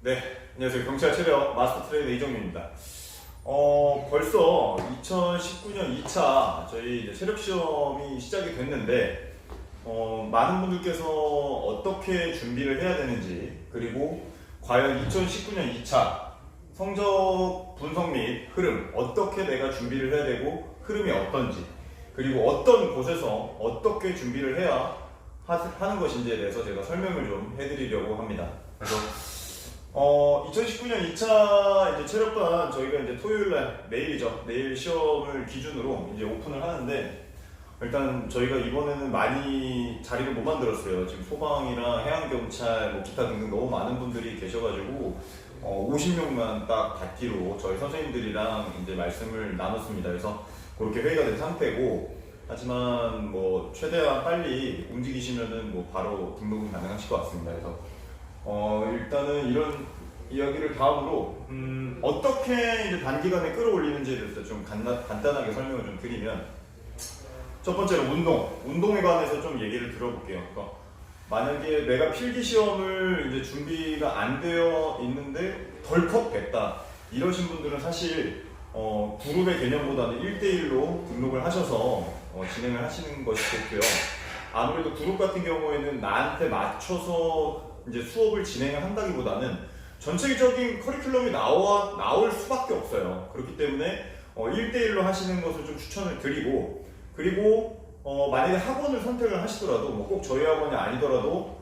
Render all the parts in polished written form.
네, 안녕하세요. 경찰 체력 마스터 트레이너 이정민입니다. 벌써 2019년 2차 저희 이제 체력 시험이 시작이 됐는데, 많은 분들께서 어떻게 준비를 해야 되는지, 그리고 과연 2019년 2차 성적 분석 및 흐름, 어떻게 내가 준비를 해야 되고, 흐름이 어떤지, 그리고 어떤 곳에서 어떻게 준비를 해야 하는 것인지에 대해서 제가 설명을 좀 해드리려고 합니다. 그래서 2019년 2차 이제 체력반 저희가 이제 토요일날 내일이죠. 내일 시험을 기준으로 이제 오픈을 하는데, 일단 저희가 이번에는 많이 자리를 못 만들었어요. 지금 소방이랑 해양경찰, 뭐 기타 등등 너무 많은 분들이 계셔가지고 50명만 딱 받기로 저희 선생님들이랑 이제 말씀을 나눴습니다. 그래서 그렇게 회의가 된 상태고, 하지만 뭐 최대한 빨리 움직이시면은 뭐 바로 등록은 가능하실 것 같습니다. 그래서 일단은 이런 이야기를 다음으로 어떻게 이제 단기간에 끌어올리는지에 대해서 좀 간단하게 설명을 좀 드리면, 첫 번째로 운동에 관해서 좀 얘기를 들어볼게요. 그러니까 만약에 내가 필기 시험을 이제 준비가 안 되어 있는데 덜컥 됐다 이러신 분들은 사실 그룹의 개념보다는 1대1로 등록을 하셔서 진행을 하시는 것이 좋고요. 아무래도 그룹 같은 경우에는 나한테 맞춰서 이제 수업을 진행을 한다기보다는 전체적인 커리큘럼이 나올 수밖에 없어요. 그렇기 때문에 1대1로 하시는 것을 좀 추천을 드리고, 그리고 만약에 학원을 선택을 하시더라도 뭐 꼭 저희 학원이 아니더라도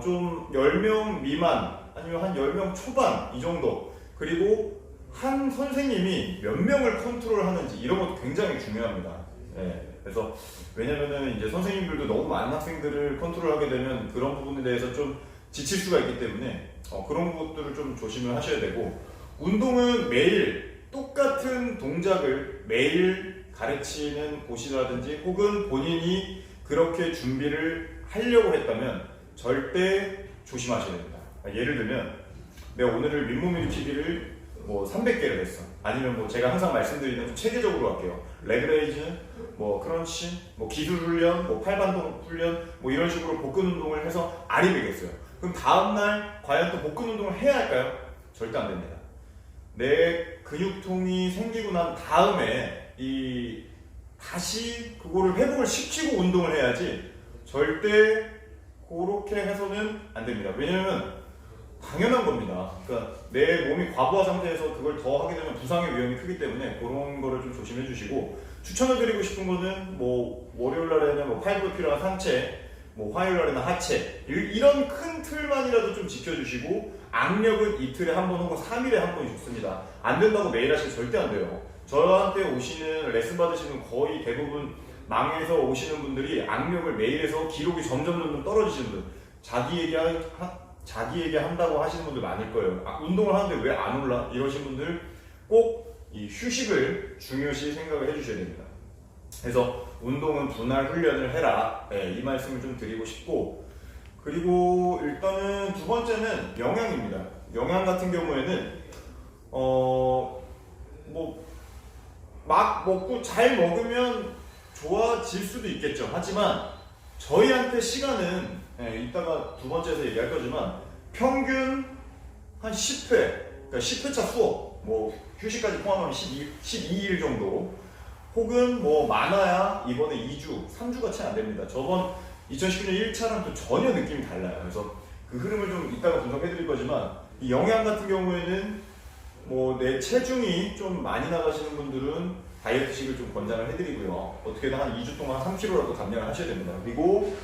좀 10명 미만 아니면 한 10명 초반 이 정도, 그리고 한 선생님이 몇 명을 컨트롤 하는지 이런 것도 굉장히 중요합니다. 네. 그래서 왜냐면은 이제 선생님들도 너무 많은 학생들을 컨트롤하게 되면 그런 부분에 대해서 좀 지칠 수가 있기 때문에 그런 것들을 좀 조심을 하셔야 되고, 운동은 매일 똑같은 동작을 매일 가르치는 곳이라든지 혹은 본인이 그렇게 준비를 하려고 했다면 절대 조심하셔야 됩니다. 예를 들면 내가 오늘을 윗몸 일으키기를 뭐 300개를 했어. 아니면 뭐 제가 항상 말씀드리는 좀 체계적으로 할게요. 레그레이즈, 뭐 크런치, 뭐 기술 훈련, 뭐 팔반동 훈련, 뭐 이런 식으로 복근 운동을 해서 알이 되겠어요. 그럼 다음날 과연 또 복근 운동을 해야 할까요? 절대 안 됩니다. 내 근육통이 생기고 난 다음에 다시 그거를 회복을 시키고 운동을 해야지, 절대 그렇게 해서는 안 됩니다. 왜냐면 당연한 겁니다. 그러니까 내 몸이 과부하 상태에서 그걸 더 하게 되면 부상의 위험이 크기 때문에 그런 거를 좀 조심해 주시고, 추천을 드리고 싶은 거는 뭐 월요일 날에는 뭐 팔굽혀 필요한 상체, 뭐 화요일 날에는 하체, 이런 큰 틀만이라도 좀 지켜주시고, 악력은 이틀에 한 번 혹은 3일에 한 번이 좋습니다. 안 된다고 매일 하시면 절대 안 돼요. 저한테 오시는 레슨 받으시는 거의 대부분 망에서 오시는 분들이 악력을 매일 해서 기록이 점점 떨어지시는 분, 자기 얘기 한다고 하시는 분들 많을 거예요. 운동을 하는데 왜 안 올라? 이러신 분들 꼭 이 휴식을 중요시 생각을 해주셔야 됩니다. 그래서 운동은 분할 훈련을 해라. 네, 이 말씀을 좀 드리고 싶고, 그리고 일단은 두 번째는 영양입니다. 영양 같은 경우에는 뭐 막 먹고 잘 먹으면 좋아질 수도 있겠죠. 하지만 저희한테 시간은 이따가 두 번째에서 얘기할 거지만 평균 한 10회, 그러니까 10회차 수업, 뭐 휴식까지 포함하면 12일 정도, 혹은 뭐 많아야 이번에 2주, 3주가 채 안 됩니다. 저번 2019년 1차랑 또 전혀 느낌이 달라요. 그래서 그 흐름을 좀 이따가 분석해 드릴 거지만, 이 영양 같은 경우에는 뭐 내 체중이 좀 많이 나가시는 분들은 다이어트식을 좀 권장을 해드리고요. 어떻게든 한 2주 동안 3kg라도 감량을 하셔야 됩니다. 그리고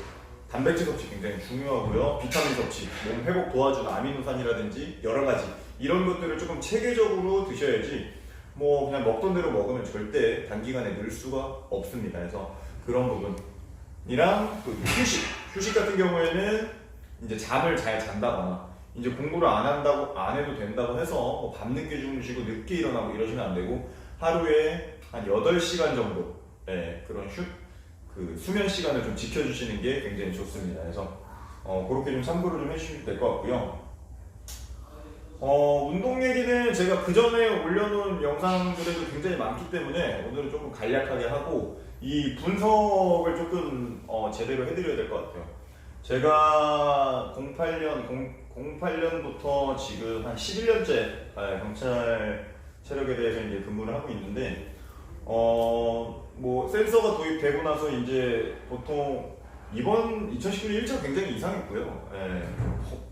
단백질 섭취 굉장히 중요하고요. 비타민 섭취, 몸 회복 도와주는 아미노산이라든지 여러 가지 이런 것들을 조금 체계적으로 드셔야지 뭐 그냥 먹던 대로 먹으면 절대 단기간에 늘 수가 없습니다. 그래서 그런 부분이랑 또 휴식 같은 경우에는 이제 잠을 잘 잔다거나, 이제 공부를 안 해도 된다고 해서 뭐 밤늦게 주무시고 늦게 일어나고 이러시면 안 되고, 하루에 한 8시간 정도 그런 수면 시간을 좀 지켜주시는 게 굉장히 좋습니다. 그래서 그렇게 좀 참고를 좀 해주시면 될 것 같고요. 운동 얘기는 제가 그 전에 올려놓은 영상들에도 굉장히 많기 때문에 오늘은 조금 간략하게 하고, 이 분석을 조금 제대로 해드려야 될 것 같아요. 제가 08년, 08년부터 지금 한 11년째 경찰 체력에 대해서 이제 근무를 하고 있는데, 뭐 센서가 도입되고 나서 이제 보통 이번 2019년 1차 굉장히 이상했고요.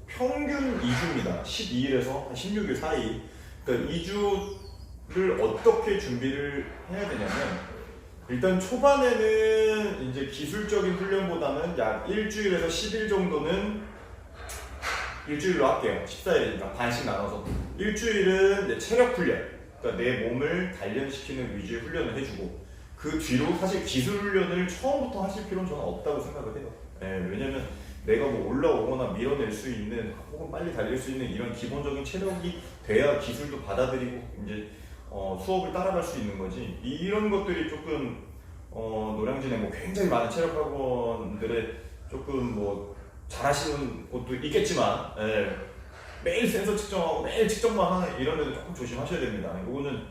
평균 2주입니다. 12일에서 한 16일 사이. 그러니까 2주를 어떻게 준비를 해야 되냐면, 일단 초반에는 이제 기술적인 훈련보다는 약 일주일에서 10일 정도는 일주일로 할게요. 14일이니까 반씩 나눠서 일주일은 이제 체력 훈련, 그러니까 내 몸을 단련시키는 위주의 훈련을 해주고, 그 뒤로 사실 기술 훈련을 처음부터 하실 필요는 저는 없다고 생각을 해요. 왜냐면 내가 뭐 올라오거나 밀어낼 수 있는, 혹은 빨리 달릴 수 있는 이런 기본적인 체력이 돼야 기술도 받아들이고 이제 수업을 따라갈 수 있는 거지. 이런 것들이 조금 노량진에 뭐 굉장히 많은 체력 학원들에 조금 뭐 잘하시는 곳도 있겠지만, 매일 센서 측정하고 매일 측정만 하는 이런 데는 조금 조심하셔야 됩니다. 이거는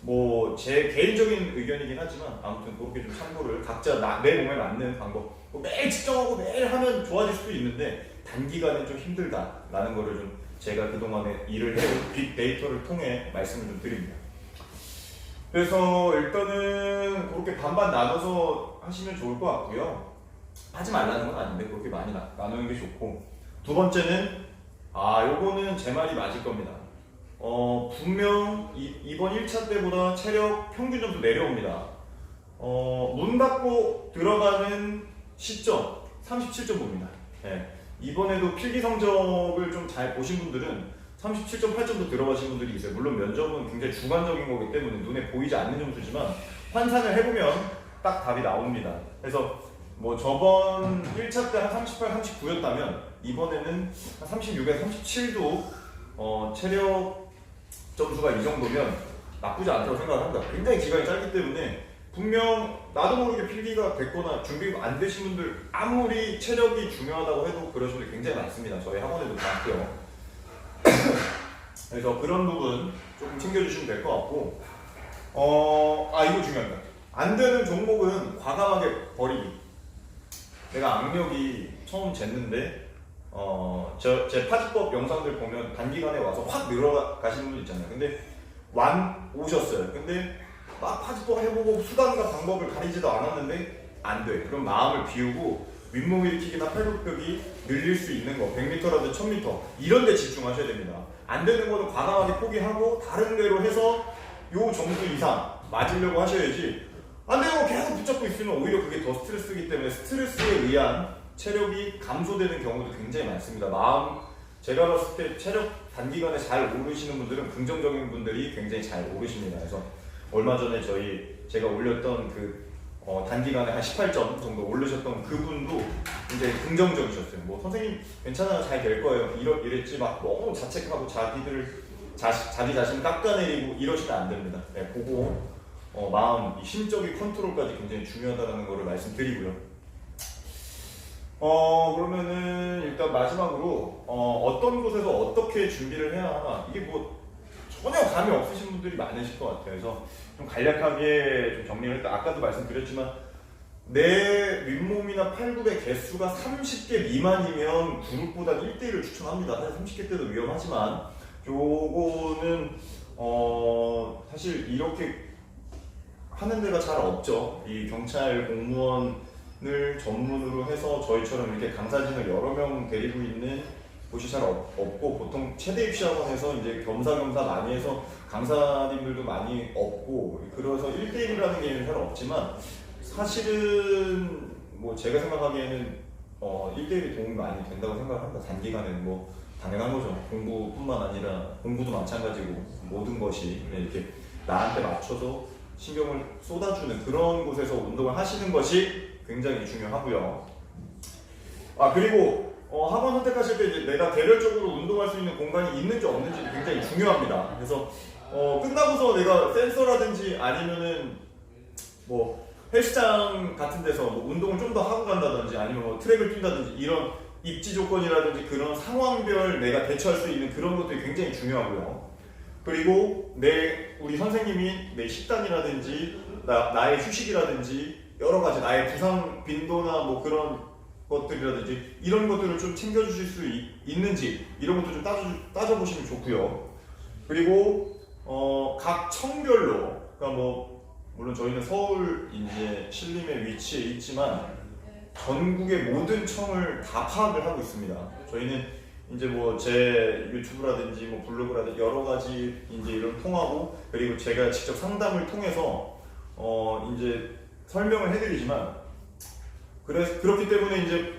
뭐 제 개인적인 의견이긴 하지만 아무튼 그렇게 좀 참고를, 각자 내 몸에 맞는 방법, 뭐 매일 측정하고 매일 하면 좋아질 수도 있는데 단기간에 좀 힘들다라는 거를 좀 제가 그동안에 일을 해온 빅데이터를 통해 말씀을 좀 드립니다. 그래서 일단은 그렇게 반반 나눠서 하시면 좋을 것 같고요. 하지 말라는 건 아닌데 그렇게 많이 나누는 게 좋고, 두 번째는 요거는 제 말이 맞을 겁니다. 분명 이번 1차 때보다 체력 평균 점수 내려옵니다. 문 닫고 들어가는 시점 37.5입니다. 이번에도 필기 성적을 좀 잘 보신 분들은 37.8점도 들어가신 분들이 있어요. 물론 면접은 굉장히 주관적인 거기 때문에 눈에 보이지 않는 점수지만 환산을 해보면 딱 답이 나옵니다. 그래서 뭐 저번 1차 때 한 38, 39였다면 이번에는 한 36에서 37도 체력 점수가 이 정도면 나쁘지 않다고 생각합니다. 굉장히 기간이 짧기 때문에 분명 나도 모르게 필기가 됐거나 준비가 안 되신 분들, 아무리 체력이 중요하다고 해도 그러신 분들 굉장히 많습니다. 저희 학원에도 많고요. 그래서 그런 부분 조금 챙겨주시면 될 것 같고, 이거 중요합니다. 안 되는 종목은 과감하게 버리기. 내가 악력이 처음 쟀는데 제 파지법 영상들 보면 단기간에 와서 확 늘어가시는 분 있잖아요. 근데 오셨어요. 근데 막 파지법 해보고 수단과 방법을 가리지도 않았는데 안 돼. 그럼 마음을 비우고 윗몸 일으키기나 팔굽혀펴기 늘릴 수 있는 거 100m라도 1000m 이런 데 집중하셔야 됩니다. 안 되는 거는 과감하게 포기하고 다른 데로 해서 요 점수 이상 맞으려고 하셔야지, 안 되는 거 계속 붙잡고 있으면 오히려 그게 더 스트레스이기 때문에 스트레스에 의한 체력이 감소되는 경우도 굉장히 많습니다. 제가 봤을 때 체력 단기간에 잘 오르시는 분들은 긍정적인 분들이 굉장히 잘 오르십니다. 그래서 얼마 전에 제가 올렸던 단기간에 한 18점 정도 올르셨던 그분도 굉장히 긍정적이셨어요. 뭐 선생님 괜찮아요, 잘 될 거예요 이랬지 막 너무 자책하고 자기 자신을 깎아내리고 이러시면 안 됩니다. 그거 마음, 심적인 컨트롤까지 굉장히 중요하다는 거를 말씀드리고요. 그러면은 일단 마지막으로 어떤 곳에서 어떻게 준비를 해야 하나, 이게 뭐 전혀 감이 없으신 분들이 많으실 것 같아요. 그래서 좀 간략하게 좀 정리를 했다. 아까도 말씀드렸지만 내 윗몸이나 팔굽의 개수가 30개 미만이면 그룹보다 1대1을 추천합니다. 사실 30개 때도 위험하지만 요거는 사실 이렇게 하는 데가 잘 없죠. 이 경찰 공무원을 전문으로 해서 저희처럼 이렇게 강사진을 여러 명 데리고 있는 곳이 잘 없고, 보통 최대 입시학원에서 이제 겸사겸사 많이 해서 강사님들도 많이 없고, 그래서 1대1이라는 게 잘 없지만 사실은 뭐 제가 생각하기에는 1대1이 도움이 많이 된다고 생각합니다. 단기간에는 뭐 당연한 거죠. 공부뿐만 아니라 공부도 마찬가지고 모든 것이 이렇게 나한테 맞춰서 신경을 쏟아주는 그런 곳에서 운동을 하시는 것이 굉장히 중요하고요. 그리고 학원 선택하실 때 이제 내가 개별적으로 운동할 수 있는 공간이 있는지 없는지 굉장히 중요합니다. 그래서 끝나고서 내가 센서라든지 아니면은 뭐 헬스장 같은 데서 뭐 운동을 좀 더 하고 간다든지 아니면 뭐 트랙을 뛴다든지 이런 입지 조건이라든지 그런 상황별 내가 대처할 수 있는 그런 것들이 굉장히 중요하고요. 그리고 우리 선생님이 내 식단이라든지 나의 휴식이라든지 여러 가지 나의 부상 빈도나 뭐 그런 것들이라든지 이런 것들을 좀 챙겨주실 수 있는지 이런 것도 좀 따져보시면 좋고요. 그리고 각 청별로, 그러니까 뭐 물론 저희는 서울 이제 신림에 위치해 있지만 전국의 모든 청을 다 파악을 하고 있습니다. 저희는 이제 뭐 제 유튜브라든지 뭐 블로그라든지 여러 가지 이제 이런 통하고, 그리고 제가 직접 상담을 통해서 이제 설명을 해드리지만, 그렇기 때문에 이제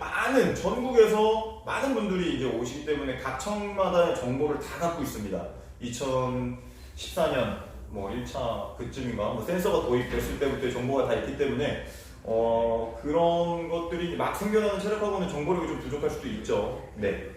전국에서 많은 분들이 이제 오시기 때문에 각 청마다의 정보를 다 갖고 있습니다. 2014년 뭐 1차 그쯤인가 뭐 센서가 도입됐을 때부터 정보가 다 있기 때문에 그런 것들이 막 생겨나는 체력학원은 정보력이 좀 부족할 수도 있죠. 네.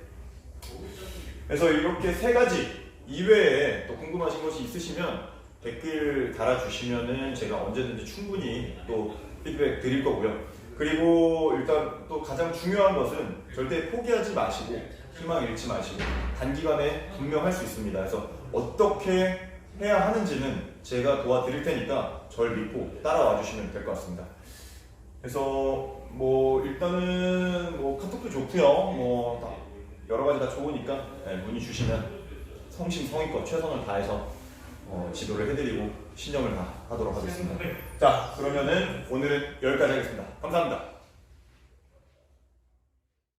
그래서 이렇게 세 가지 이외에 또 궁금하신 것이 있으시면 댓글 달아주시면은 제가 언제든지 충분히 또 피드백 드릴 거고요. 그리고 일단 또 가장 중요한 것은 절대 포기하지 마시고 희망 잃지 마시고 단기간에 분명 할 수 있습니다. 그래서 어떻게 해야 하는지는 제가 도와드릴 테니까 절 믿고 따라와 주시면 될 것 같습니다. 그래서 뭐 일단은 뭐 카톡도 좋고요. 뭐 여러 가지 다 좋으니까 문의 주시면 성심성의껏 최선을 다해서 지도를 해드리고 신념을 다 하도록 하겠습니다. 자, 그러면은 오늘은 여기까지 하겠습니다. 감사합니다.